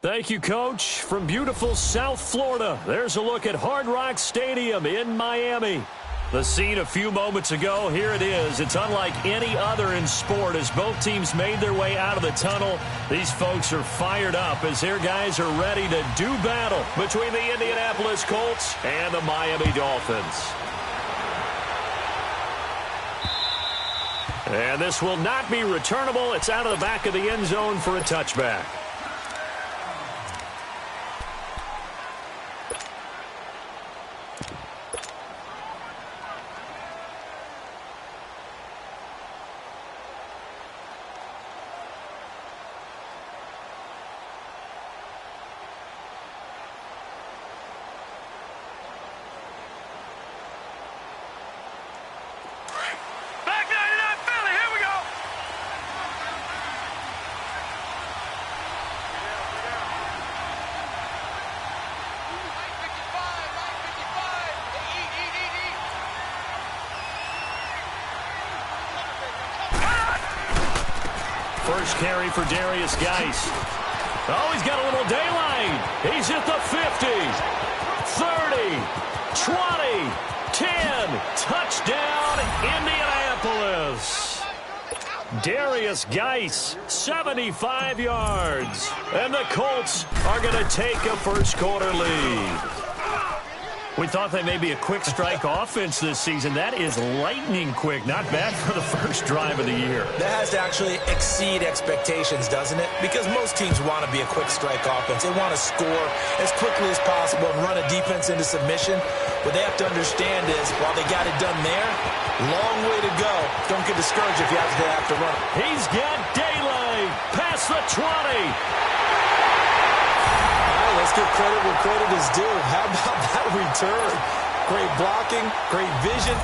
Thank you, Coach. From beautiful South Florida, there's a look at Hard Rock Stadium in Miami. The scene a few moments ago, here it is. It's unlike any other in sport as both teams made their way out of the tunnel. These folks are fired up as their guys are ready to do battle between the Indianapolis Colts and the Miami Dolphins. And this will not be returnable. It's out of the back of the end zone for a touchback. First carry for Darius Geis. Oh, he's got a little daylight. He's at the 50, 30, 20, 10. Touchdown, Indianapolis. Darius Geis, 75 yards. And the Colts are going to take a first-quarter lead. We thought they may be a quick strike offense this season. That is lightning quick. Not bad for the first drive of the year. That has to actually exceed expectations, doesn't it? Because most teams want to be a quick strike offense. They want to score as quickly as possible and run a defense into submission. What they have to understand is, while they got it done there, long way to go. Don't get discouraged if you have to run it. He's got daylight past the 20. Let's give credit where credit is due. How about that return? Great blocking, great vision,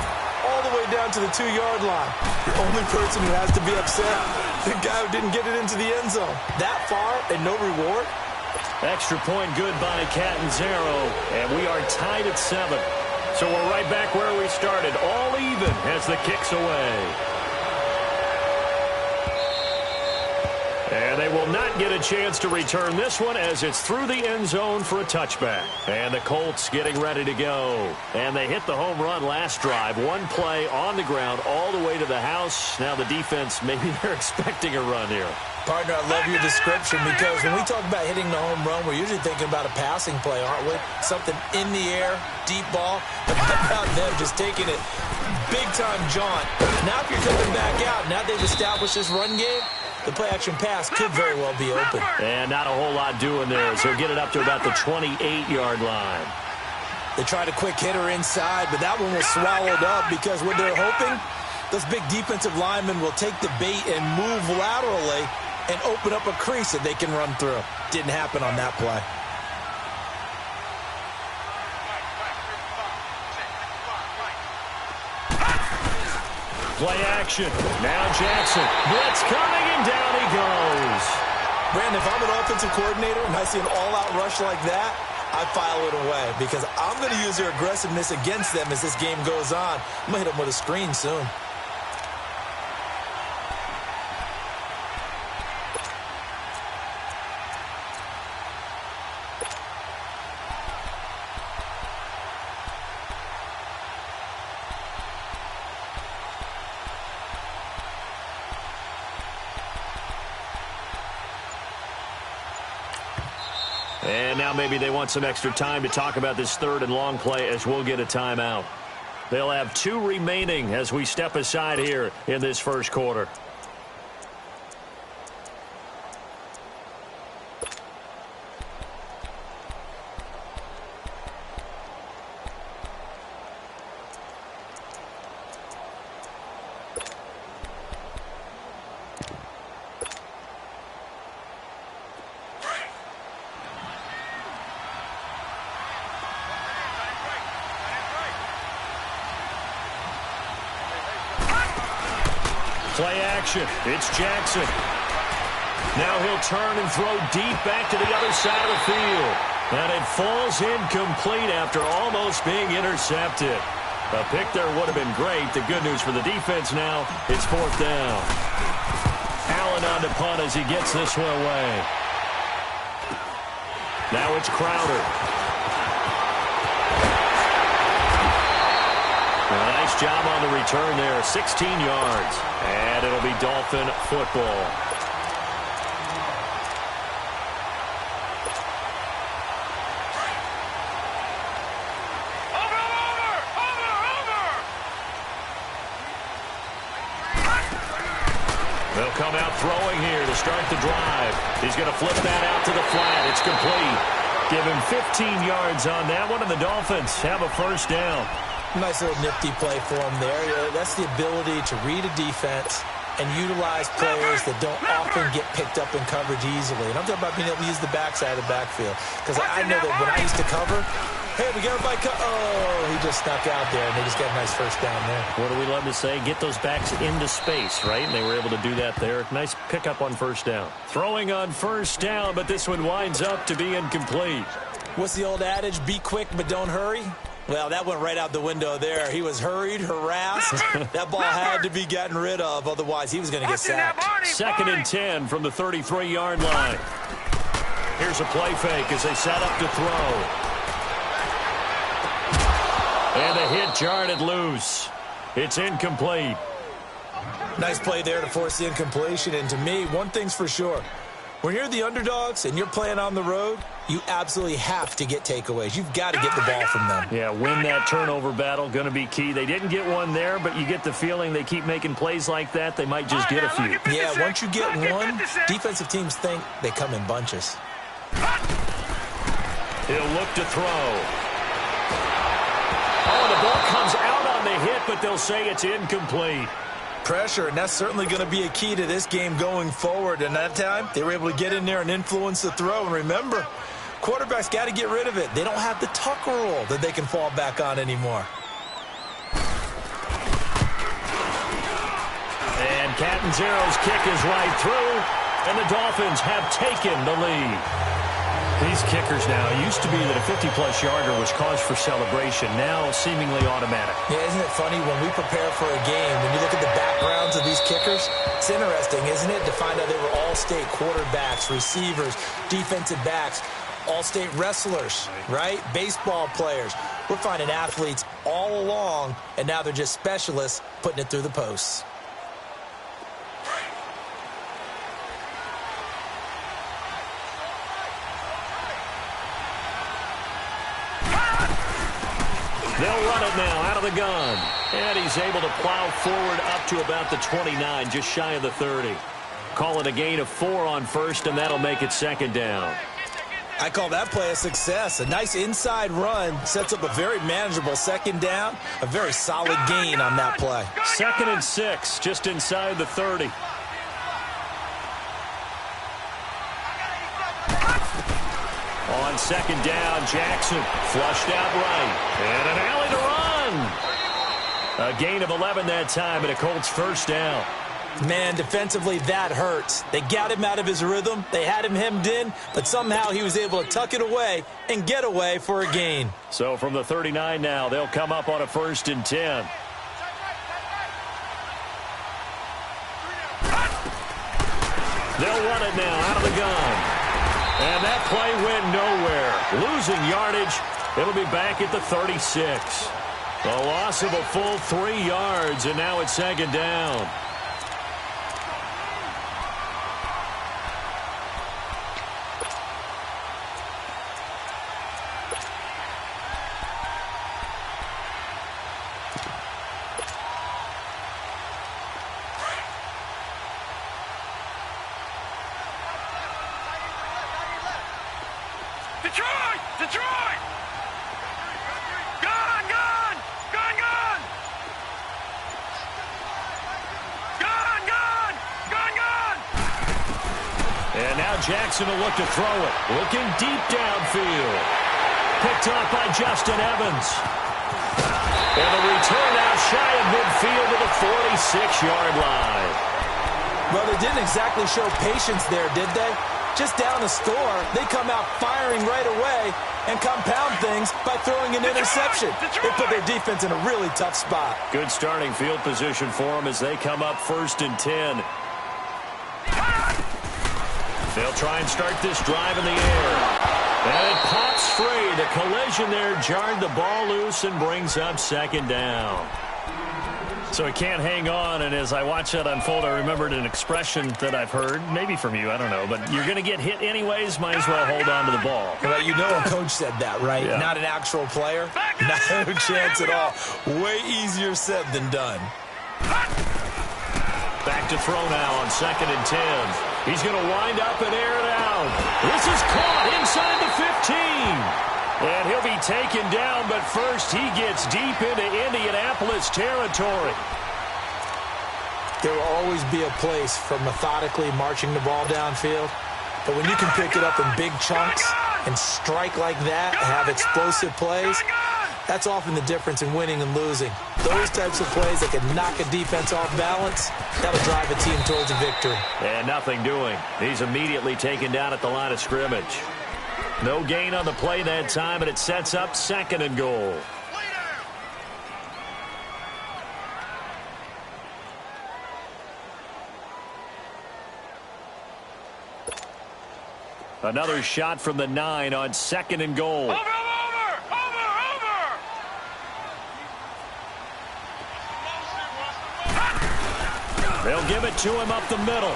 all the way down to the 2-yard line. The only person who has to be upset, the guy who didn't get it into the end zone. That far and no reward? Extra point good by Catanzaro, and we are tied at 7. So we're right back where we started, all even as the kick's away. And they will not get a chance to return this one as it's through the end zone for a touchback. And the Colts getting ready to go. And they hit the home run last drive. One play on the ground all the way to the house. Now the defense, maybe they're expecting a run here. Partner, I love your description because when we talk about hitting the home run, we're usually thinking about a passing play, aren't we? Something in the air, deep ball. But how about them just taking it big-time jaunt. Now if you're coming back out, now they've established this run game, the play-action pass could very well be open. And not a whole lot doing there, so get it up to about the 28-yard line. They tried a quick hitter inside, but that one was swallowed up because what they're hoping, those big defensive linemen will take the bait and move laterally and open up a crease that they can run through. Didn't happen on that play. Play action. Now Jackson. Blitz coming, and down he goes. Brandon, if I'm an offensive coordinator and I see an all-out rush like that, I file it away because I'm going to use their aggressiveness against them as this game goes on. I'm going to hit them with a screen soon. And now maybe they want some extra time to talk about this third and long play as we'll get a timeout. They'll have 2 remaining as we step aside here in this first quarter. Play action. It's Jackson. Now he'll turn and throw deep back to the other side of the field. And it falls incomplete after almost being intercepted. A pick there would have been great. The good news for the defense now, it's 4th down. Allen on to punt as he gets this one away. Now it's Crowder. Nice job on the return there. 16 yards. And it'll be Dolphin football. They'll come out throwing here to start the drive. He's going to flip that out to the flat. It's complete. Give him 15 yards on that one, and the Dolphins have a first down. Nice little nifty play for him there. That's the ability to read a defense and utilize players that don't often get picked up in coverage easily. And I'm talking about being able to use the backside of the backfield. Because I know that when I used to cover, hey, we got everybody he just snuck out there, and they just got a nice first down there. What do we love to say? Get those backs into space, right? And they were able to do that there. Nice pickup on first down. Throwing on first down, but this one winds up to be incomplete. What's the old adage? Be quick, but don't hurry. Well, that went right out the window there. He was hurried, harassed. That ball had to be gotten rid of. Otherwise, he was going to get sacked. 2nd and 10 from the 33-yard line. Here's a play fake as they set up to throw. And the hit jarred loose. It's incomplete. Nice play there to force the incompletion. And to me, one thing's for sure. When you're the underdogs and you're playing on the road, you absolutely have to get takeaways. You've got to get the ball from them. Yeah, win that turnover battle, going to be key. They didn't get one there, but you get the feeling they keep making plays like that, they might just get a few. Yeah, once you get one, defensive teams think they come in bunches. He'll look to throw. Oh, the ball comes out on the hit, but they'll say it's incomplete. Pressure, and that's certainly going to be a key to this game going forward. And that time, they were able to get in there and influence the throw. And remember, quarterbacks got to get rid of it. They don't have the tuck rule that they can fall back on anymore. And Catanzaro's kick is right through, and the Dolphins have taken the lead. These kickers now, it used to be that a 50-plus yarder was cause for celebration, now seemingly automatic. Yeah, isn't it funny when we prepare for a game, when you look at the backgrounds of these kickers, it's interesting, isn't it, to find out they were all-state quarterbacks, receivers, defensive backs, all-state wrestlers, right? Baseball players. We're finding athletes all along, and now they're just specialists putting it through the posts. They'll run it now out of the gun. And he's able to plow forward up to about the 29, just shy of the 30. Call it a gain of 4 on first, and that'll make it 2nd down. I call that play a success. A nice inside run sets up a very manageable 2nd down. A very solid gain on that play. 2nd and 6, just inside the 30. On 2nd down, Jackson flushed out right. And an alley to run. A gain of 11 that time, and a Colts first down. Man, defensively, that hurts. They got him out of his rhythm. They had him hemmed in, but somehow he was able to tuck it away and get away for a gain. So from the 39 now, they'll come up on a 1st and 10. They'll run it now out of the gun. And that play went nowhere. Losing yardage. It'll be back at the 36. A loss of a full 3 yards, and now it's 2nd down. Detroit! Gun! Gun! Gun! Gun! Gun! Gun! Gun! Gun! And now Jackson will look to throw it. Looking deep downfield. Picked off by Justin Evans. And the return out shy of midfield to the 46-yard line. Well, they didn't exactly show patience there, did they? Just down the score, they come out firing right away and compound things by throwing an interception. They put their defense in a really tough spot. Good starting field position for them as they come up 1st and 10. They'll try and start this drive in the air. And it pops free. The collision there jarred the ball loose and brings up second down. So he can't hang on, and as I watch that unfold, I remembered an expression that I've heard, maybe from you, I don't know, but you're going to get hit anyways, might as well hold on to the ball. Well, you know a coach said that, right? Yeah. Not an actual player. No chance at all. Way easier said than done. Back to throw now on 2nd and 10. He's going to wind up and air it out. This is caught inside the 15. And he'll be taken down, but first he gets deep into Indianapolis territory. There will always be a place for methodically marching the ball downfield. But when you can pick it up in big chunks and strike like that, have explosive plays, that's often the difference in winning and losing. Those types of plays that can knock a defense off balance, that'll drive a team towards a victory. And nothing doing. He's immediately taken down at the line of scrimmage. No gain on the play that time, and it sets up 2nd and goal. Another shot from the 9 on 2nd and goal. Over! They'll give it to him up the middle.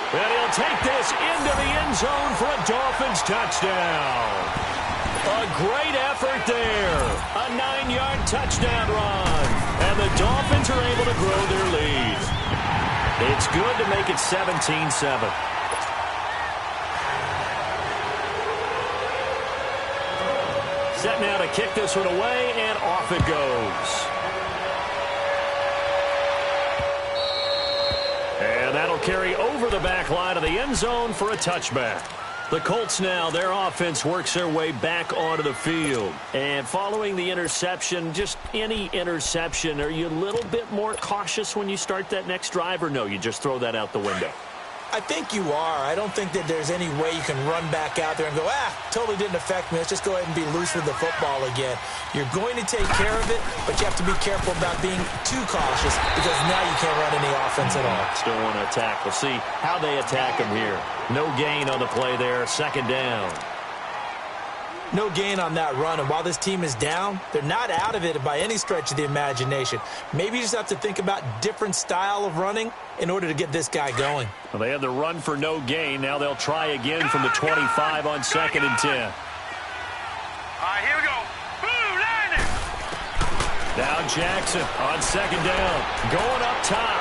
And he'll take this into the end zone for a Dolphins touchdown. A great effort there. A 9-yard touchdown run. And the Dolphins are able to grow their lead. It's good to make it 17-7. Set now to kick this one away, and off it goes. And that'll carry over the back line of the end zone for a touchback. The Colts now, their offense works their way back onto the field. And following the interception, just any interception, are you a little bit more cautious when you start that next drive, or no, you just throw that out the window? I think you are. I don't think that there's any way you can run back out there and go, totally didn't affect me. Let's just go ahead and be loose with the football again. You're going to take care of it, but you have to be careful about being too cautious because now you can't run any offense at all. Still want to attack. We'll see how they attack him here. No gain on the play there. 2nd down. No gain on that run, and while this team is down, they're not out of it by any stretch of the imagination. Maybe you just have to think about different style of running in order to get this guy going. Well, they had the run for no gain. Now they'll try again from the 25 on 2nd and 10. All right, here we go. Boom, line it. Now Jackson on 2nd down. Going up top.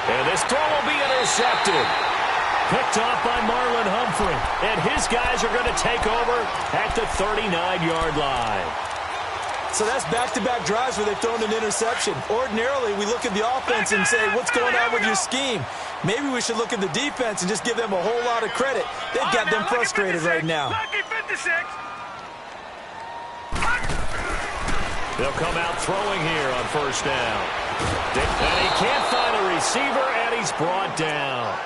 And this throw will be intercepted. Picked off by Marlon Humphrey. And his guys are going to take over at the 39-yard line. So that's back-to-back drives where they've thrown an interception. Ordinarily, we look at the offense and say, what's going on with your scheme? Maybe we should look at the defense and just give them a whole lot of credit. They've got them frustrated right now. Lucky 56. They'll come out throwing here on 1st down. And he can't find a receiver, and he's brought down.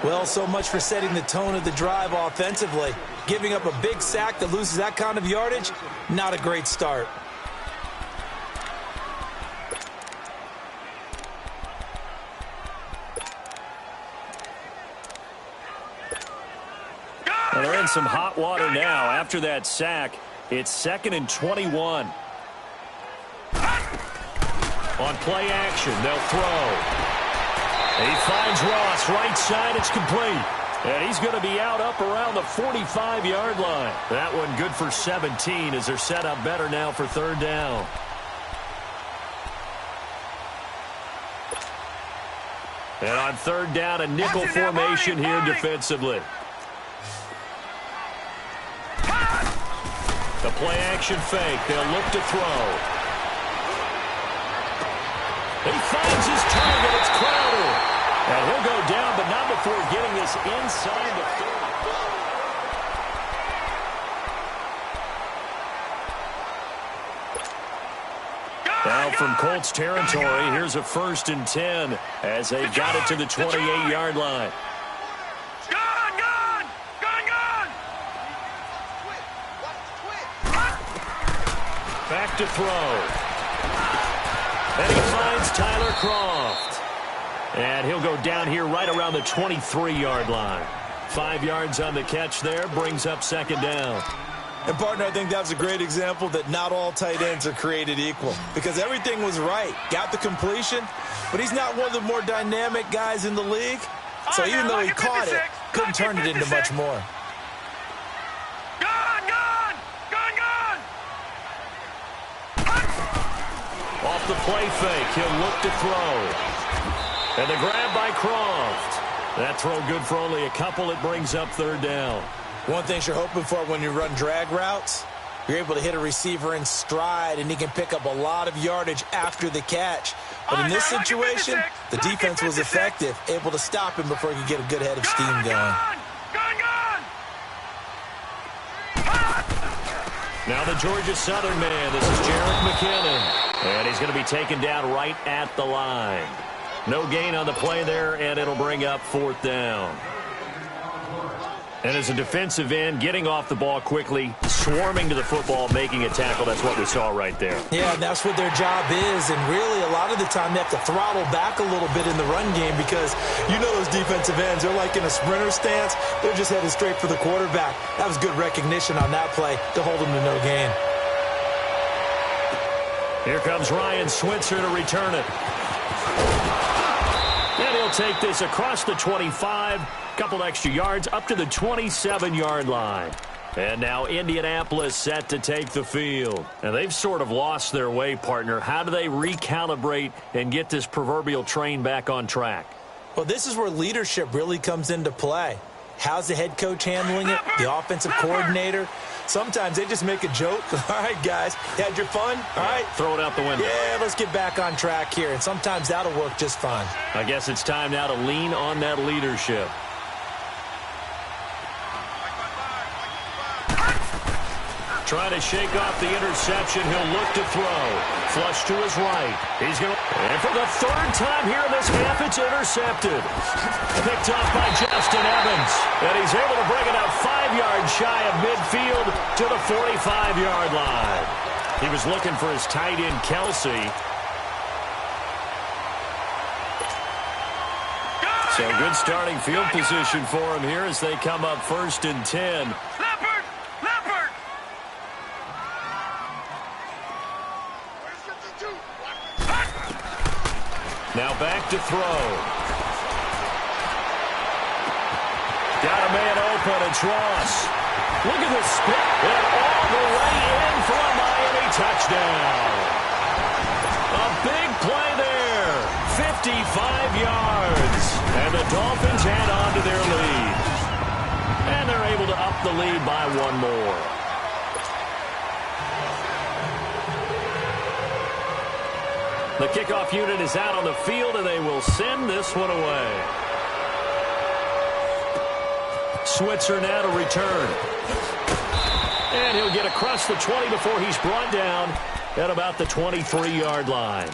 Well, so much for setting the tone of the drive offensively. Giving up a big sack that loses that kind of yardage, not a great start. Well, they're in some hot water now. After that sack, it's 2nd and 21. On play action, they'll throw. He finds Ross, right side, it's complete. And he's going to be out up around the 45-yard line. That one good for 17 as they're set up better now for 3rd down. And on 3rd down, a nickel formation here defensively. The play action fake. They'll look to throw. He finds his target. It's Crowder. And he'll go down, but not before getting this inside the 30. Now from Colts territory, here's a 1st and 10 as they've got it to the 28-yard line. Back to throw. And he finds Tyler Croft. And he'll go down here right around the 23-yard line. 5 yards on the catch there, brings up second down. And, partner, I think that's a great example that not all tight ends are created equal because everything was right. Got the completion, but he's not one of the more dynamic guys in the league. So even though he caught it, couldn't turn it into much more. Off the play fake, he'll look to throw. And the grab by Croft. That throw good for only a couple. It brings up third down. One thing you're hoping for when you run drag routes, you're able to hit a receiver in stride, and he can pick up a lot of yardage after the catch. But in this situation, the defense was effective, able to stop him before he could get a good head of steam going. Now the Georgia Southern man. This is Jarek McKinnon. And he's going to be taken down right at the line. No gain on the play there, and it'll bring up fourth down. And as a defensive end, getting off the ball quickly, swarming to the football, making a tackle, that's what we saw right there. Yeah, and that's what their job is. And really, a lot of the time, they have to throttle back a little bit in the run game because you know those defensive ends, they're like in a sprinter stance. They're just headed straight for the quarterback. That was good recognition on that play to hold them to no gain. Here comes Ryan Switzer to return it. And he'll take this across the 25. Couple extra yards up to the 27-yard line. And now Indianapolis set to take the field. And they've sort of lost their way, partner. How do they recalibrate and get this proverbial train back on track? Well, this is where leadership really comes into play. How's the head coach handling it? The offensive coordinator? Sometimes they just make a joke. All right, guys, you had your fun? All right. Throw it out the window. Yeah, let's get back on track here. And sometimes that'll work just fine. I guess it's time now to lean on that leadership. Trying to shake off the interception. He'll look to throw. Flush to his right. He's going to... And for the third time here in this half, it's intercepted. Picked off by Justin Evans. And he's able to bring it out 5 yards shy of midfield to the 45-yard line. He was looking for his tight end, Kelsey. So good starting field position for him here as they come up 1st and 10. Now back to throw. Got a man open. It's Ross. Look at this spin. And all the way in for a Miami touchdown. A big play there. 55 yards. And the Dolphins head on to their lead. And they're able to up the lead by one more. The kickoff unit is out on the field, and they will send this one away. Switzer now to return. And he'll get across the 20 before he's brought down at about the 23-yard line.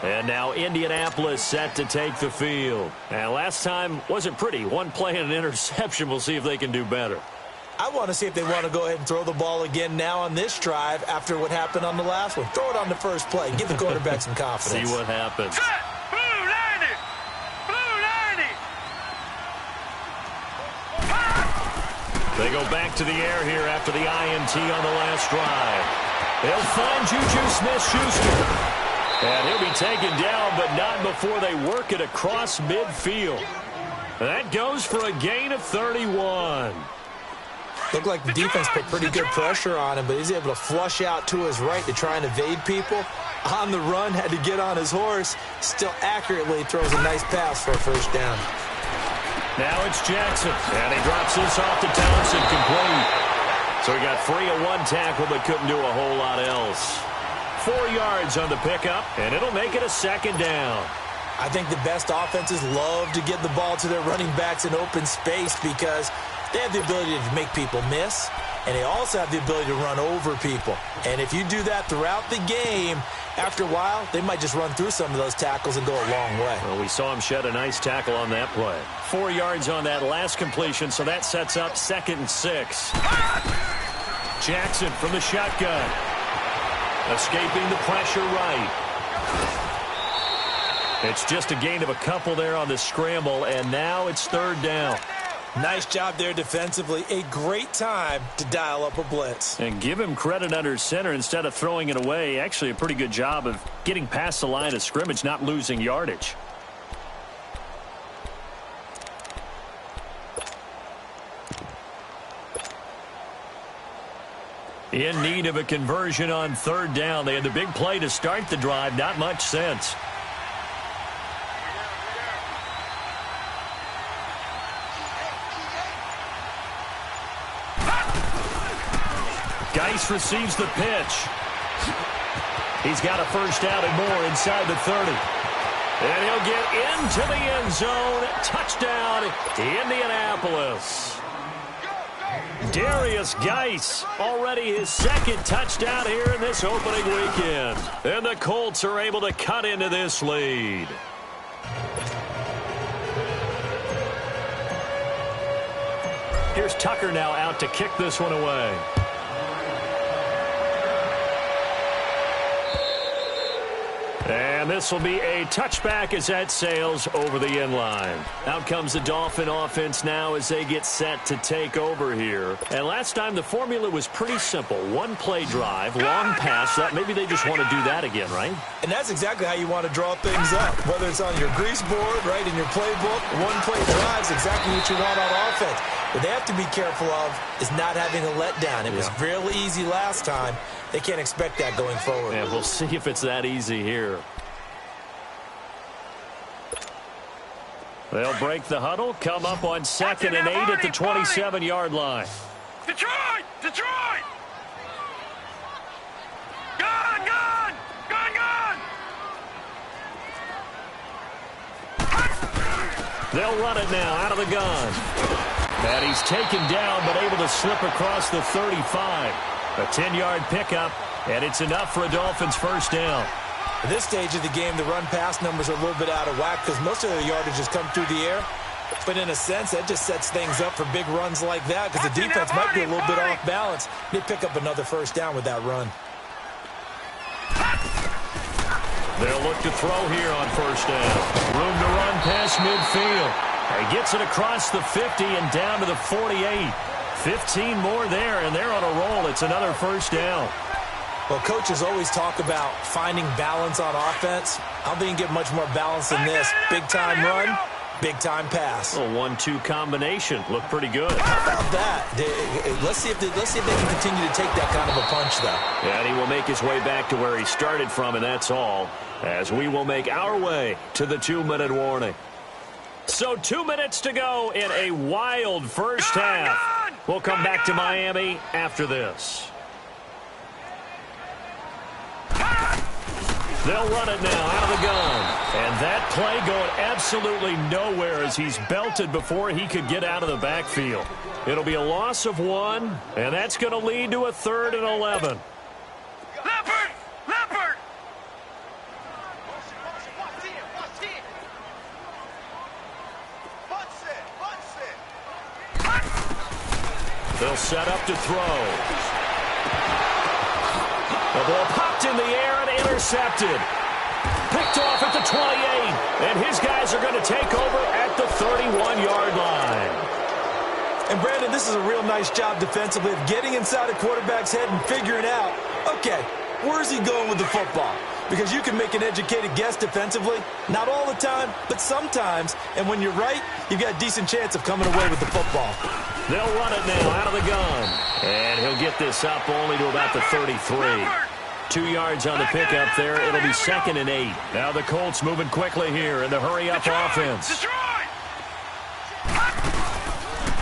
And now Indianapolis set to take the field. And last time wasn't pretty. One play and an interception. We'll see if they can do better. I want to see if they want to go ahead and throw the ball again now on this drive after what happened on the last one. Throw it on the first play. Give the quarterback some confidence. See what happens. Blue 90! Blue 90! They go back to the air here after the INT on the last drive. They'll find Juju Smith-Schuster. And he'll be taken down, but not before they work it across midfield. That goes for a gain of 31. Looked like the defense put pretty good pressure on him, but he's able to flush out to his right to try and evade people. On the run, had to get on his horse. Still accurately throws a nice pass for a first down. Now it's Jackson, and he drops this off to Townsend, complete. So he got free of one tackle, but couldn't do a whole lot else. 4 yards on the pickup, and it'll make it a second down. I think the best offenses love to get the ball to their running backs in open space because they have the ability to make people miss, and they also have the ability to run over people. And if you do that throughout the game, after a while, they might just run through some of those tackles and go a long way. Well, we saw him shed a nice tackle on that play. 4 yards on that last completion, so that sets up 2nd and 6. Jackson from the shotgun. Escaping the pressure right. It's just a gain of a couple there on the scramble, and now it's 3rd down. Nice job there defensively. A great time to dial up a blitz. And give him credit under center instead of throwing it away. Actually, a pretty good job of getting past the line of scrimmage, not losing yardage. In need of a conversion on third down. They had the big play to start the drive. Not much sense. Geis receives the pitch. He's got a first down and more inside the 30. And he'll get into the end zone. Touchdown, Indianapolis. Darius Geis, already his second touchdown here in this opening weekend. And the Colts are able to cut into this lead. Here's Tucker now out to kick this one away. And this will be a touchback as that sails over the end line. Out comes the Dolphin offense now as they get set to take over here. And last time the formula was pretty simple. One play drive, long pass. Maybe they just want to do that again, right? And that's exactly how you want to draw things up. Whether it's on your grease board, right, in your playbook, one play drive is exactly what you want on offense. What they have to be careful of is not having a letdown. It was real easy last time. They can't expect that going forward. And we'll see if it's that easy here. They'll break the huddle, come up on 2nd and 8 at the 27-yard line. Detroit! Detroit! Gun! Gun! Gun! Gun! They'll run it now out of the gun. And he's taken down but able to slip across the 35. A 10-yard pickup, and it's enough for a Dolphins first down. At this stage of the game, the run-pass numbers are a little bit out of whack because most of the yardage has come through the air. But in a sense, that just sets things up for big runs like that because the defense might be a little bit off balance. They pick up another first down with that run. They'll look to throw here on first down. Room to run past midfield. He gets it across the 50 and down to the 48. 15 more there, and they're on a roll. It's another first down. Well, coaches always talk about finding balance on offense. I don't think you can get much more balance than this. Big-time run, big-time pass. A 1-2 combination. Looked pretty good. How about that? Let's see if they can continue to take that kind of a punch, though. And he will make his way back to where he started from, and that's all, as we will make our way to the 2-minute warning. So 2 minutes to go in a wild first half. We'll come back to Miami after this. They'll run it now out of the gun. And that play going absolutely nowhere as he's belted before he could get out of the backfield. It'll be a loss of 1, and that's going to lead to a 3rd and 11. Leopard! Leopard! They'll set up to throw. The ball popped in the air and intercepted. Picked off at the 28. And his guys are going to take over at the 31-yard line. And, Brandon, this is a real nice job defensively of getting inside a quarterback's head and figuring out, okay, where's he going with the football? Because you can make an educated guess defensively. Not all the time, but sometimes. And when you're right, you've got a decent chance of coming away with the football. They'll run it now out of the gun. And he'll get this up only to about the 33. 2 yards on the pickup there. It'll be 2nd and 8. Now the Colts moving quickly here in the hurry-up offense.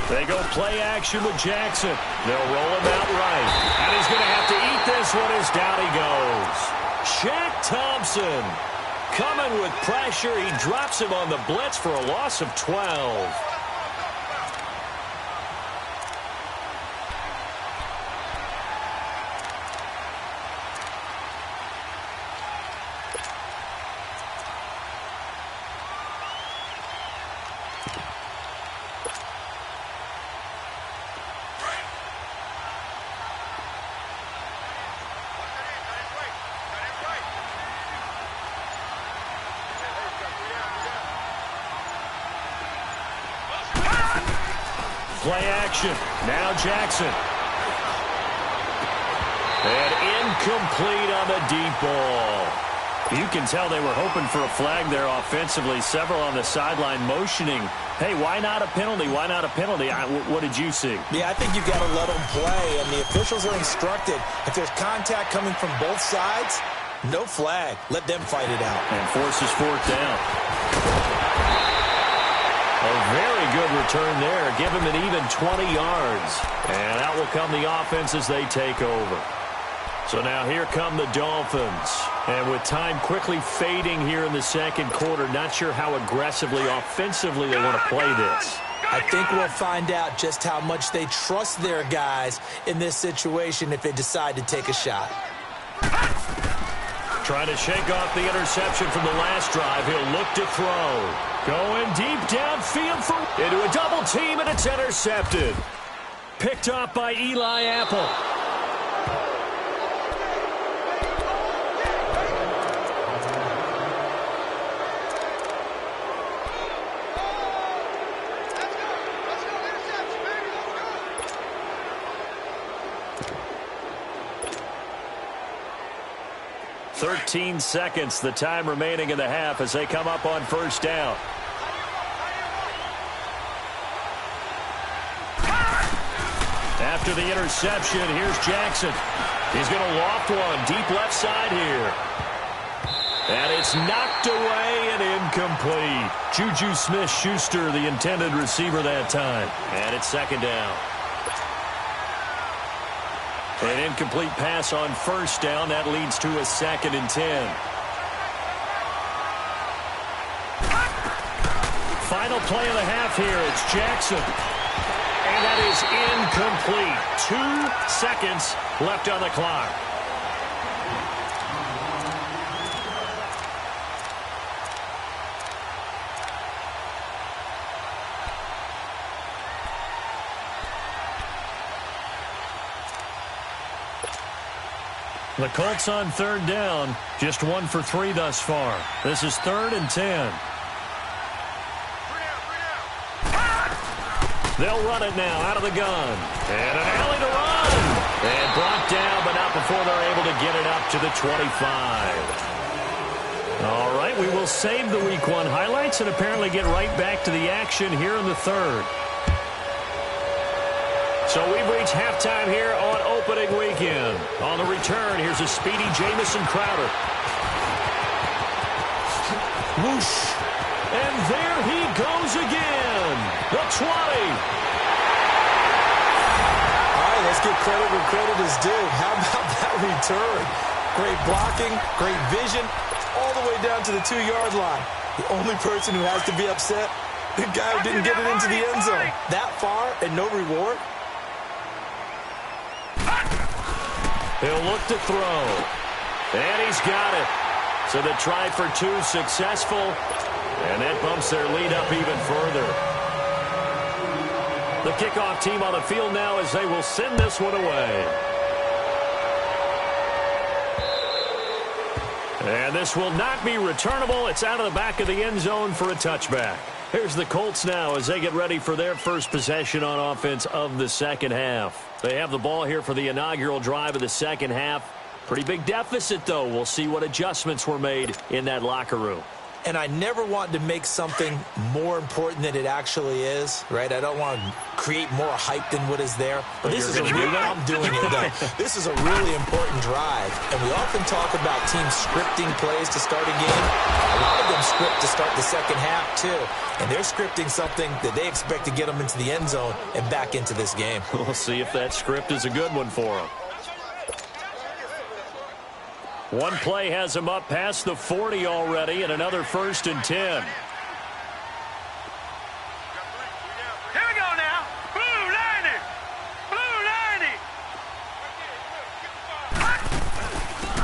They go play action with Jackson. They'll roll him out right. And he's going to have to eat this one as down he goes. Shaq Thompson coming with pressure. He drops him on the blitz for a loss of 12. play action. Now Jackson. And incomplete on the deep ball. You can tell they were hoping for a flag there offensively. Several on the sideline motioning, hey, why not a penalty? Why not a penalty? What did you see? Yeah, I think you've got to let them play, and the officials are instructed. If there's contact coming from both sides, no flag. Let them fight it out. And forces fourth down. A very good return there. Give him an even 20 yards. And out will come the offense as they take over. So now here come the Dolphins. And with time quickly fading here in the second quarter, not sure how aggressively, offensively they want to play this. I think we'll find out just how much they trust their guys in this situation if they decide to take a shot. Trying to shake off the interception from the last drive. He'll look to throw. Going deep downfield into a double team, and it's intercepted. Picked off by Eli Apple. "13 seconds, the time remaining in the half as they come up on first down. After the interception, here's Jackson. He's going to loft one deep left side here. And it's knocked away and incomplete. Juju Smith-Schuster, the intended receiver that time. And it's second down. An incomplete pass on first down. That leads to a 2nd and 10. Final play of the half here. It's Jackson. And that is incomplete. 2 seconds left on the clock. The Colts on third down, just 1 for 3 thus far. This is 3rd and 10. They'll run it now out of the gun. And an alley to run. And brought down, but not before they're able to get it up to the 25. All right, we will save the Week 1 highlights and apparently get right back to the action here in the 3rd. So we've reached halftime here on opening weekend. On the return, here's a speedy Jamison Crowder. Whoosh. And there he goes again. The 20. All right, let's give credit where credit is due. How about that return? Great blocking, great vision, all the way down to the 2-yard line. The only person who has to be upset, the guy who didn't get it into the end zone. That far and no reward. He'll look to throw. And he's got it. So the try for 2 successful. And that bumps their lead up even further. The kickoff team on the field now as they will send this one away. And this will not be returnable. It's out of the back of the end zone for a touchback. Here's the Colts now as they get ready for their first possession on offense of the second half. They have the ball here for the inaugural drive of the second half. Pretty big deficit, though. We'll see what adjustments were made in that locker room. And I never want to make something more important than it actually is, right? I don't want to create more hype than what is there. But this is a real, I'm doing it, though. This is a really important drive. And we often talk about teams scripting plays to start a game. A lot of them script to start the second half, too. And they're scripting something that they expect to get them into the end zone and back into this game. We'll see if that script is a good one for them. One play has him up past the 40 already, and another 1st and 10. Here we go now. Blue 90. Blue 90.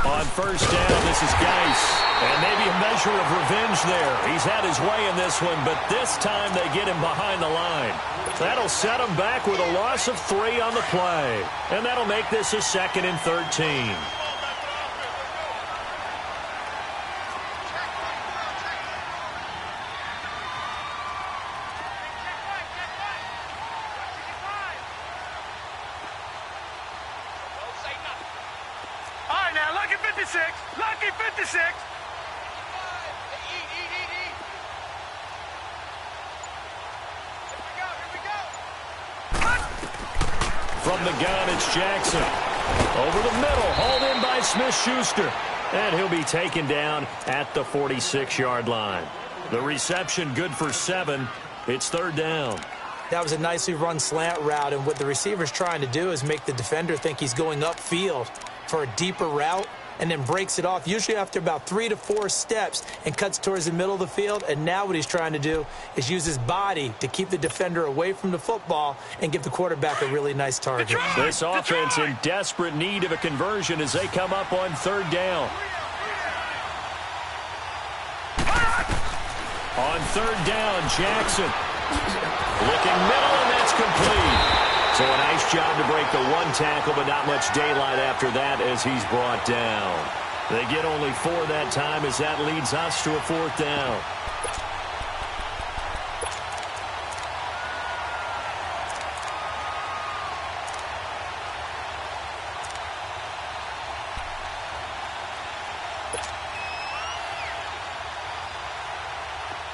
On first down, this is Geis. And maybe a measure of revenge there. He's had his way in this one, but this time they get him behind the line. That'll set him back with a loss of 3 on the play. And that'll make this a 2nd and 13. 56. Lucky 56. From the gun, it's Jackson. Over the middle, hauled in by Smith-Schuster. And he'll be taken down at the 46-yard line. The reception good for 7. It's third down. That was a nicely run slant route, and what the receiver's trying to do is make the defender think he's going upfield for a deeper route, and then breaks it off, usually after about 3 to 4 steps, and cuts towards the middle of the field. And now what he's trying to do is use his body to keep the defender away from the football and give the quarterback a really nice target. This offense in desperate need of a conversion as they come up on third down. On third down, Jackson. Looking middle, and that's complete. So a nice job to break the one tackle, but not much daylight after that as he's brought down. They get only 4 that time as that leads us to a fourth down.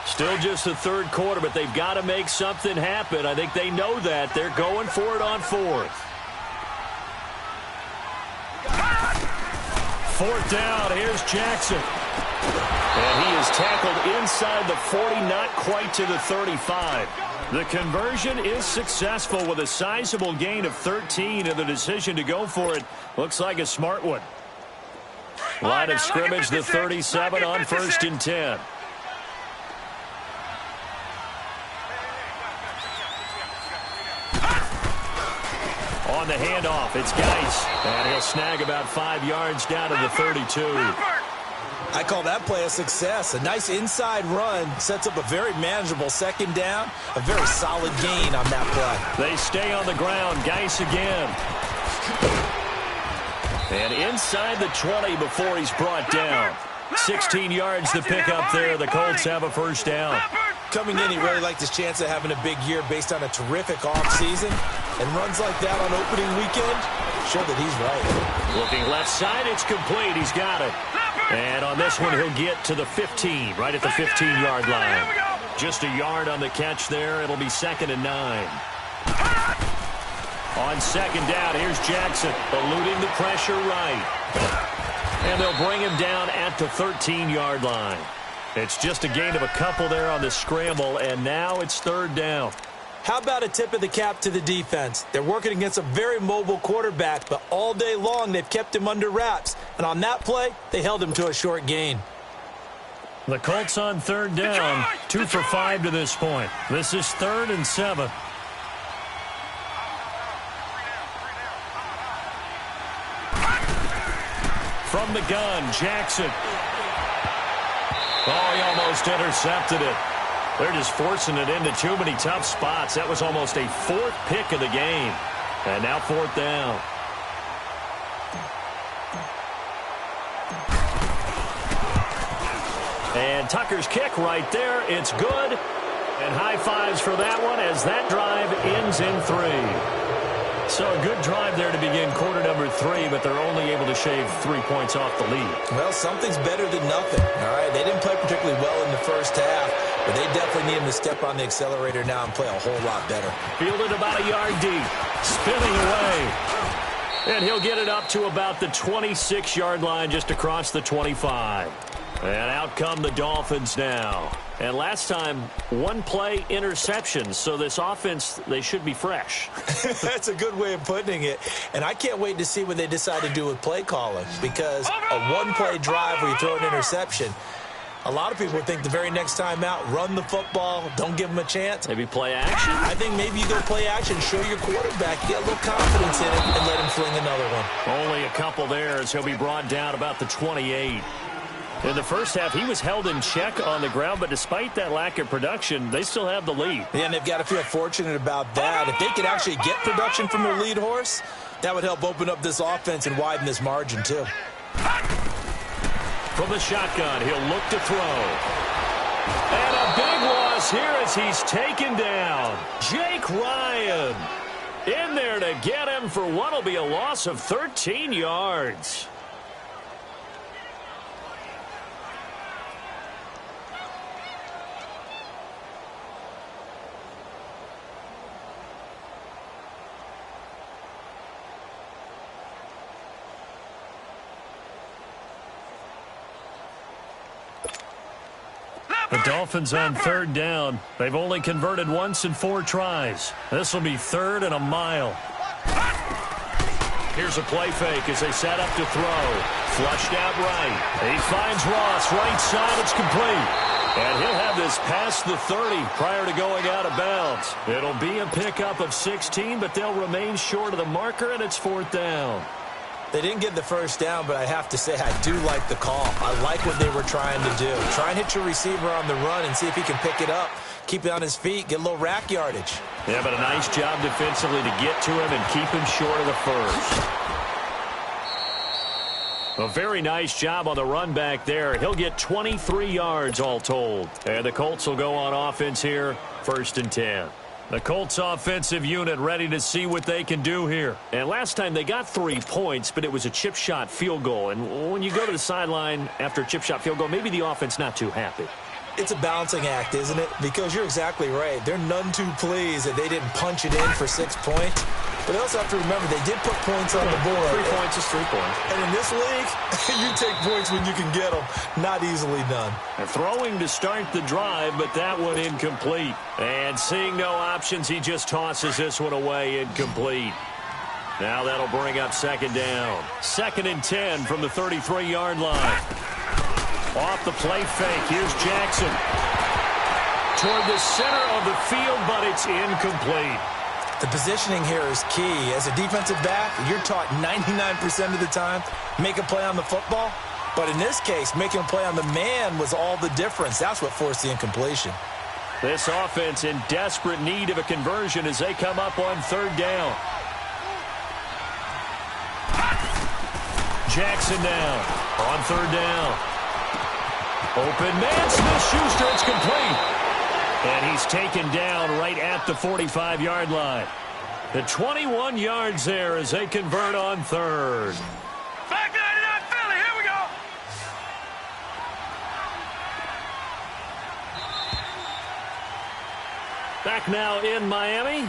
Still just the third quarter, but they've got to make something happen. I think they know that. They're going for it on fourth. Fourth down, here's Jackson. And he is tackled inside the 40, not quite to the 35. The conversion is successful with a sizable gain of 13, and the decision to go for it looks like a smart one. Line of scrimmage, the 37 on first and 10. On the handoff, it's Geis, and he'll snag about 5 yards down to the 32. I call that play a success. A nice inside run sets up a very manageable second down, a very solid gain on that play. They stay on the ground. Geis again. And inside the 20 before he's brought down. 16 yards to pick up there. The Colts have a first down. Coming in, he really liked his chance of having a big year based on a terrific offseason. And runs like that on opening weekend show that he's right. Looking left side, it's complete. He's got it. And on this one, he'll get to the 15, right at the 15-yard line. Just a yard on the catch there. It'll be 2nd and 9. On second down, here's Jackson, eluding the pressure right. And they'll bring him down at the 13-yard line. It's just a gain of a couple there on the scramble, and now it's third down. How about a tip of the cap to the defense? They're working against a very mobile quarterback, but all day long they've kept him under wraps. And on that play, they held him to a short gain. The Colts on third down, 2 for 5 to this point. This is 3rd and 7. From the gun, Jackson. Oh, he almost intercepted it. They're just forcing it into too many tough spots. That was almost a 4th pick of the game. And now 4th down. And Tucker's kick right there. It's good. And high fives for that one as that drive ends in 3. So a good drive there to begin quarter number 3, but they're only able to shave 3 points off the lead. Well, something's better than nothing, all right? They didn't play particularly well in the first half, but they definitely need him to step on the accelerator now and play a whole lot better. Fielded about a yard deep, spinning away. And he'll get it up to about the 26-yard line, just across the 25. And out come the Dolphins now. And last time, 1-play interception. So this offense, they should be fresh. That's a good way of putting it. And I can't wait to see what they decide to do with play calling. Because a 1-play drive where you throw an interception, a lot of people think the very next time out, run the football, don't give them a chance. Maybe play action? I think maybe you go play action, show your quarterback, get a little confidence in him, and let him fling another one. Only a couple there as he'll be brought down about the 28. In the first half, he was held in check on the ground, but despite that lack of production, they still have the lead. Yeah, and they've got to feel fortunate about that. If they could actually get production from their lead horse, that would help open up this offense and widen this margin, too. From the shotgun, he'll look to throw. And a big loss here as he's taken down. Jake Ryan in there to get him for what will be a loss of 13 yards. The Dolphins on third down. They've only converted once in 4 tries. This will be 3rd and a mile. Here's a play fake as they set up to throw. Flushed out right. He finds Ross. Right side. It's complete. And he'll have this past the 30 prior to going out of bounds. It'll be a pickup of 16, but they'll remain short of the marker, and it's 4th down. They didn't get the first down, but I have to say I do like the call. I like what they were trying to do. Try and hit your receiver on the run and see if he can pick it up. Keep it on his feet, get a little rack yardage. Yeah, but a nice job defensively to get to him and keep him short of the first. A very nice job on the run back there. He'll get 23 yards all told. And the Colts will go on offense here, 1st and 10. The Colts offensive unit ready to see what they can do here. And last time they got 3 points, but it was a chip shot field goal. And when you go to the sideline after a chip shot field goal, maybe the offense not too happy. It's a balancing act, isn't it? Because you're exactly right. They're none too pleased that they didn't punch it in for 6 points. But they also have to remember they did put points on the board. 3 points is 3 points. And in this league, you take points when you can get them. Not easily done. And throwing to start the drive, but that one incomplete. And seeing no options, he just tosses this one away incomplete. Now that'll bring up 2nd down. 2nd and 10 from the 33-yard line. Off the play fake. Here's Jackson. Toward the center of the field, but it's incomplete. The positioning here is key. As a defensive back, you're taught 99% of the time, make a play on the football. But in this case, making a play on the man was all the difference. That's what forced the incompletion. This offense in desperate need of a conversion as they come up on 3rd down. Jackson down on 3rd down. Open man, Smith-Schuster, it's complete. And he's taken down right at the 45-yard line. The 21 yards there as they convert on 3rd. Back 99 Philly, here we go. Back now in Miami.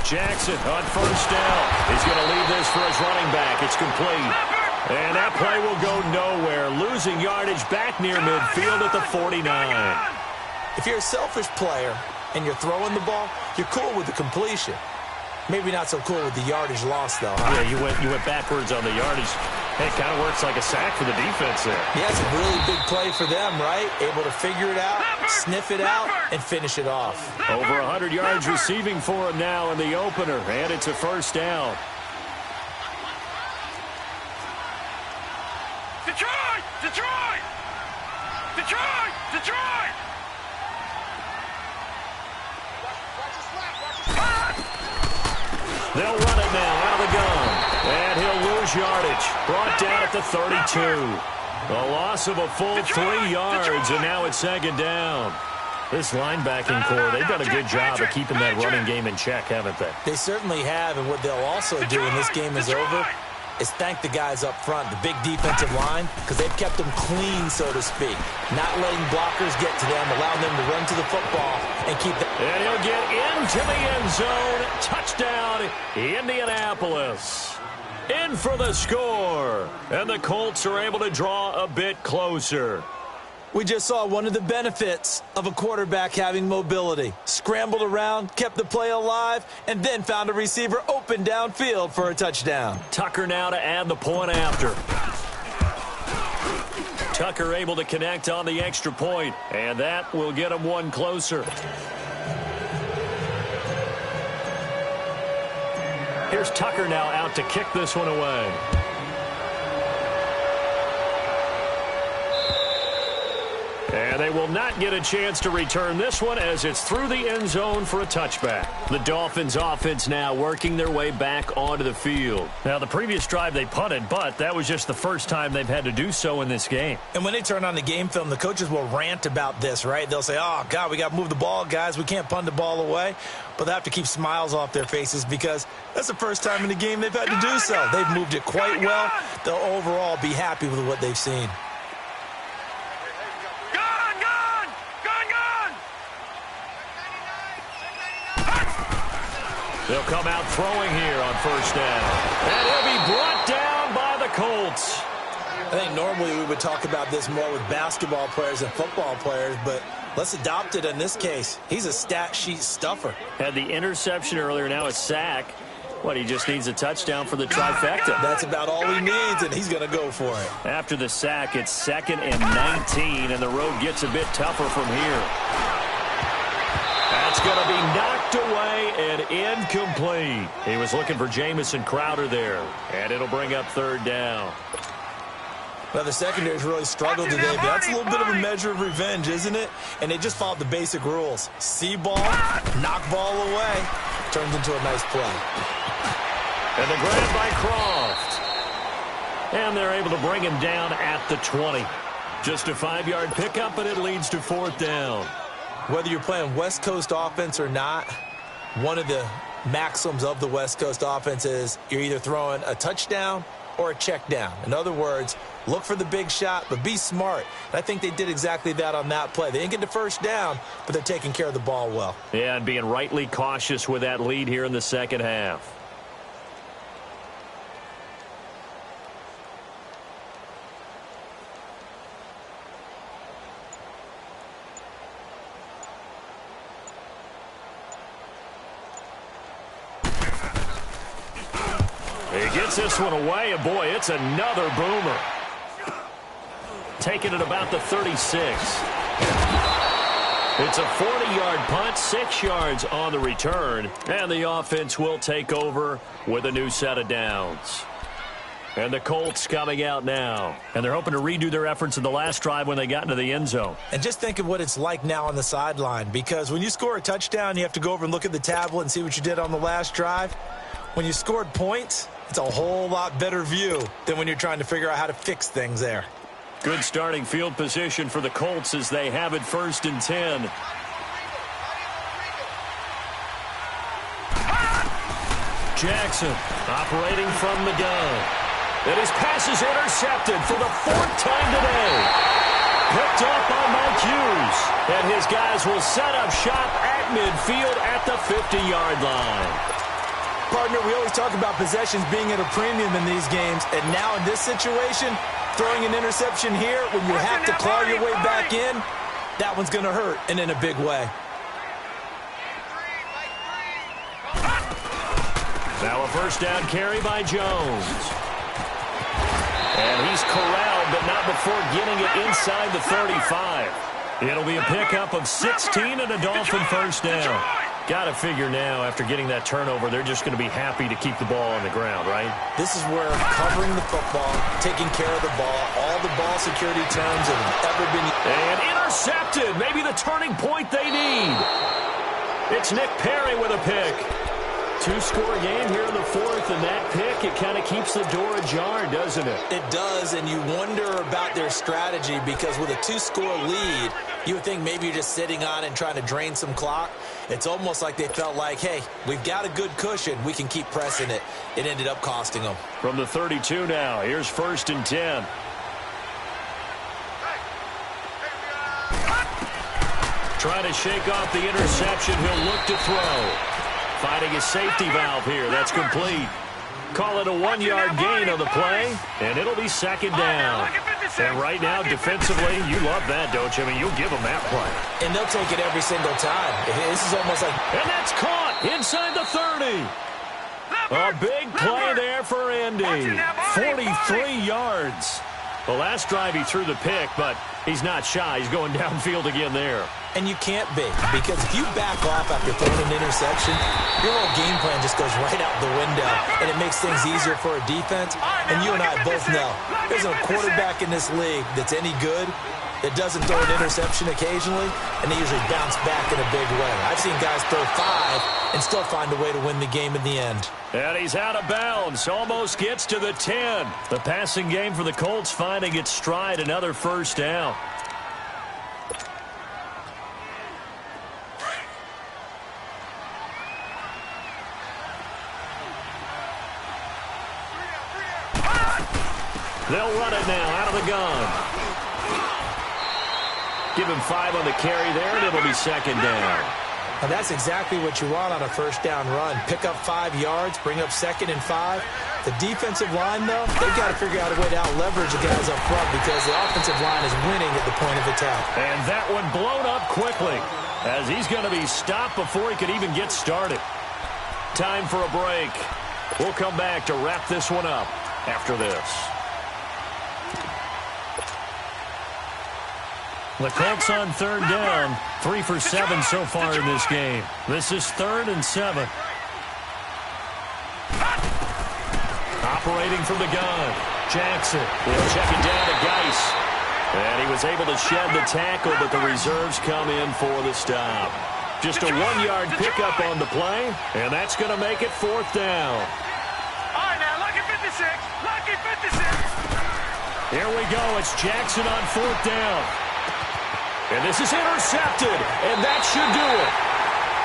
Jackson on 1st down. He's going to leave this for his running back. It's complete. And that play will go nowhere. Losing yardage back near midfield at the 49. If you're a selfish player and you're throwing the ball, you're cool with the completion. Maybe not so cool with the yardage loss, though. Huh? Yeah, you went backwards on the yardage. Hey, it kind of works like a sack for the defense there. Yeah, it's a really big play for them, right? Able to figure it out, sniff it out, and finish it off. Over 100 yards receiving for him now in the opener, and it's a 1st down. Detroit! Detroit! Detroit! Detroit! They'll run it now out of the gun. And he'll lose yardage. Brought down at the 32. A loss of a full 3 yards, and now it's 2nd down. This linebacking core, they've done a good job of keeping that running game in check, haven't they? They certainly have, and what they'll also do when this game is over is thank the guys up front, the big defensive line, because they've kept them clean, so to speak. Not letting blockers get to them, allowing them to run to the football and keep them. And he'll get into the end zone. Touchdown, Indianapolis. In for the score. And the Colts are able to draw a bit closer. We just saw one of the benefits of a quarterback having mobility. Scrambled around, kept the play alive, and then found a receiver open downfield for a touchdown. Tucker now to add the point after. Tucker able to connect on the extra point, and that will get him one closer. Here's Tucker now out to kick this one away. And they will not get a chance to return this one as it's through the end zone for a touchback. The Dolphins offense now working their way back onto the field. Now, the previous drive they punted, but that was just the first time they've had to do so in this game. And when they turn on the game film, the coaches will rant about this, right? They'll say, oh, God, we got to move the ball, guys. We can't punt the ball away. But they have to keep smiles off their faces because that's the first time in the game they've had to do so. They've moved it quite well. They'll overall be happy with what they've seen. They'll come out throwing here on first down. And he'll be brought down by the Colts. I think normally we would talk about this more with basketball players and football players, but let's adopt it in this case. He's a stat sheet stuffer. Had the interception earlier, now a sack. What, he just needs a touchdown for the trifecta. That's about all he needs, and he's going to go for it. After the sack, it's 2nd and 19, and the road gets a bit tougher from here. That's going to be knocked away and incomplete. He was looking for Jamison Crowder there, and it'll bring up 3rd down. Well, the secondary's really struggled today, but that's a little bit of a measure of revenge, isn't it? And they just followed the basic rules. See ball, knock ball away. Turns into a nice play. And the grab by Croft. And they're able to bring him down at the 20. Just a 5-yard pickup, and it leads to 4th down. Whether you're playing West Coast offense or not, one of the maxims of the West Coast offense is you're either throwing a touchdown or a check down. In other words, look for the big shot, but be smart. And I think they did exactly that on that play. They didn't get the first down, but they're taking care of the ball well. Yeah, and being rightly cautious with that lead here in the second half. He gets this one away, and boy, it's another boomer. Taking it about the 36. It's a 40-yard punt, 6 yards on the return, and the offense will take over with a new set of downs. And the Colts coming out now, and they're hoping to redo their efforts in the last drive when they got into the end zone. And just think of what it's like now on the sideline, because when you score a touchdown, you have to go over and look at the tablet and see what you did on the last drive. When you scored points, it's a whole lot better view than when you're trying to figure out how to fix things there. Good starting field position for the Colts as they have it 1st and 10. Jackson operating from the gun. And his pass is intercepted for the 4th time today. Picked up by Mike Hughes. And his guys will set up shop at midfield at the 50-yard line. Partner, we always talk about possessions being at a premium in these games, and now in this situation, throwing an interception here when you have to claw your way back in, that one's going to hurt, and in a big way. Now a 1st down carry by Jones. And he's corralled, but not before getting it inside the 35. It'll be a pickup of 16 and a Dolphin 1st down. Got to figure now, after getting that turnover, they're just going to be happy to keep the ball on the ground, right? This is where covering the football, taking care of the ball, all the ball security terms that have ever been. And intercepted, maybe the turning point they need. It's Nick Perry with a pick. 2-score game here in the 4th, and that pick, it kind of keeps the door ajar, doesn't it? It does, and you wonder about their strategy, because with a 2-score lead, you would think maybe you're just sitting on and trying to drain some clock. It's almost like they felt like, hey, we've got a good cushion. We can keep pressing it. It ended up costing them. From the 32 now, here's 1st and 10. Trying to shake off the interception. He'll look to throw. Finding a safety valve here. That's complete. Call it a 1-yard gain on the play, and it'll be 2nd down. And right now, defensively, you love that, don't you? I mean, you'll give them that play. And they'll take it every single time. This is almost like... And that's caught inside the 30. A big play there for Indy. 43 yards. The last drive he threw the pick, but he's not shy. He's going downfield again there. And you can't be, because if you back off after throwing an interception, your whole game plan just goes right out the window, and it makes things easier for a defense. And you and I both know there's a quarterback in this league that's any good that doesn't throw an interception occasionally, and they usually bounce back in a big way. I've seen guys throw 5 and still find a way to win the game in the end. And he's out of bounds, almost gets to the 10. The passing game for the Colts finding its stride, another 1st down. They'll run it now out of the gun. Give him 5 on the carry there, and it'll be 2nd down. And that's exactly what you want on a first down run. Pick up 5 yards, bring up 2nd and 5. The defensive line, though, they've got to figure out a way to out-leverage the guys up front because the offensive line is winning at the point of attack. And that one blown up quickly as he's going to be stopped before he could even get started. Time for a break. We'll come back to wrap this one up after this. The Colts on 3rd down. 3 for 7 so far in this game. This is 3rd and 7. Operating from the gun. Jackson will check it down to Geis. And he was able to shed the tackle, but the reserves come in for the stop. Just a 1-yard pickup on the play, and that's going to make it 4th down. All right, now, lucky 56. Lucky 56. Here we go. It's Jackson on 4th down. And this is intercepted, and that should do it.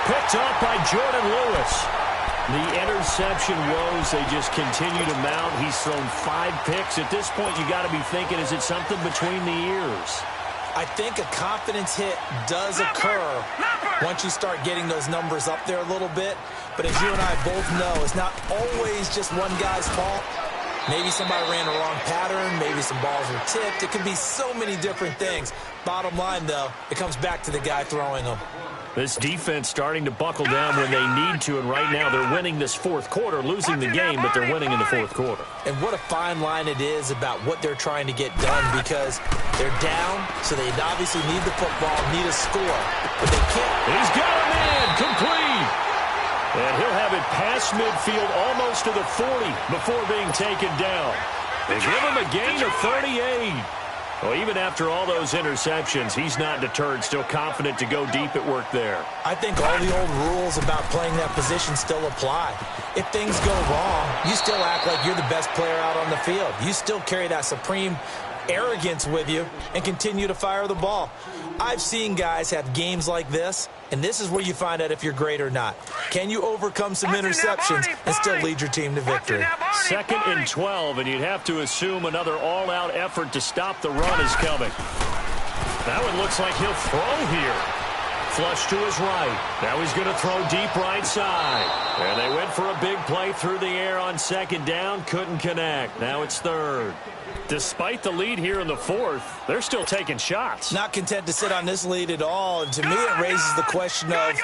Picked up by Jordan Lewis. The interception woes, they just continue to mount. He's thrown 5 picks. At this point, you got to be thinking, is it something between the ears? I think a confidence hit does occur once you start getting those numbers up there a little bit. But as you and I both know, it's not always just one guy's fault. Maybe somebody ran a wrong pattern. Maybe some balls were tipped. It could be so many different things. Bottom line, though, it comes back to the guy throwing them. This defense starting to buckle down when they need to, and right now they're winning this 4th quarter, losing the game, but they're winning in the 4th quarter. And what a fine line it is about what they're trying to get done because they're down, so they obviously need the football, need a score, but they can't. He's got a man, complete. And he'll have it past midfield almost to the 40 before being taken down. They give him a gain of 38. Well, even after all those interceptions, he's not deterred, still confident to go deep at work there. I think all the old rules about playing that position still apply. If things go wrong, you still act like you're the best player out on the field. You still carry that supreme arrogance with you and continue to fire the ball. I've seen guys have games like this, and this is where you find out if you're great or not. Can you overcome some interceptions and still lead your team to victory? 2nd and 12, and you'd have to assume another all-out effort to stop the run is coming. That one looks like he'll throw here. Flush to his right. Now he's going to throw deep right side. And they went for a big play through the air on 2nd down. Couldn't connect. Now it's 3rd. Despite the lead here in the 4th, they're still taking shots. Not content to sit on this lead at all. And to me, it raises the question of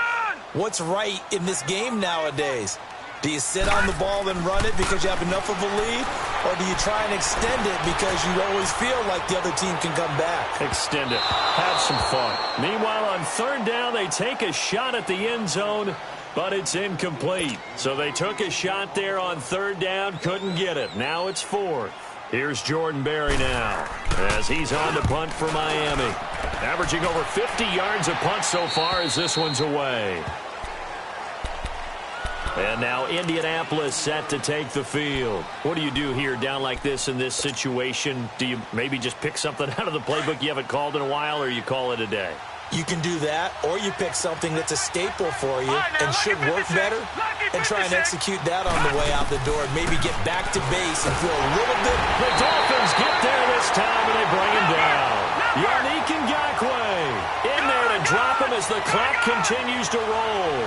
what's right in this game nowadays. Do you sit on the ball and run it because you have enough of a lead? Or do you try and extend it because you always feel like the other team can come back? Extend it. Have some fun. Meanwhile, on 3rd down, they take a shot at the end zone, but it's incomplete. So they took a shot there on 3rd down, couldn't get it. Now it's 4th. Here's Jordan Berry now as he's on to punt for Miami. Averaging over 50 yards a punt so far as this one's away. And now Indianapolis set to take the field. What do you do here down like this in this situation? Do you maybe just pick something out of the playbook you haven't called in a while, or you call it a day? You can do that, or you pick something that's a staple for you and should work better and try and execute that on the way out the door and maybe get back to base and feel a little bit. The Dolphins get there this time, and they bring him down. Yannick Ngakoue in there to drop him as the clock continues to roll.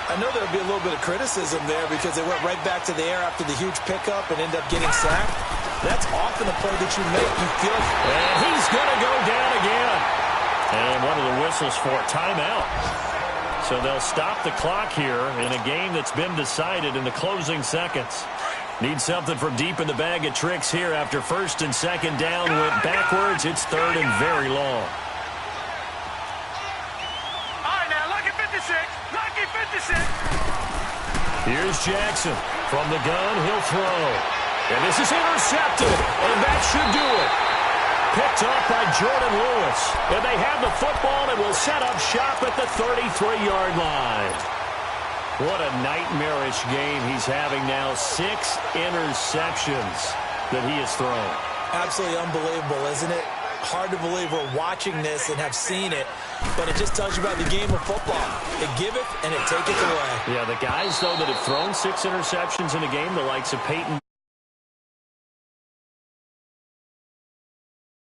I know there'll be a little bit of criticism there because they went right back to the air after the huge pickup and ended up getting sacked. That's often a play that you make. You feel. And he's going to go down again. And one of the whistles for a timeout. So they'll stop the clock here in a game that's been decided in the closing seconds. Need something from deep in the bag of tricks here after 1st and 2nd down went backwards. It's 3rd and very long. All right, now, lucky 56. Lucky 56. Here's Jackson. From the gun, he'll throw. And this is intercepted. And that should do it. Picked up by Jordan Lewis. And they have the football and will set up shop at the 33-yard line. What a nightmarish game he's having now. 6 interceptions that he has thrown. Absolutely unbelievable, isn't it? Hard to believe we're watching this and have seen it, but it just tells you about the game of football. It giveth and it taketh away. Yeah, the guys, though, that have thrown 6 interceptions in a game, the likes of Peyton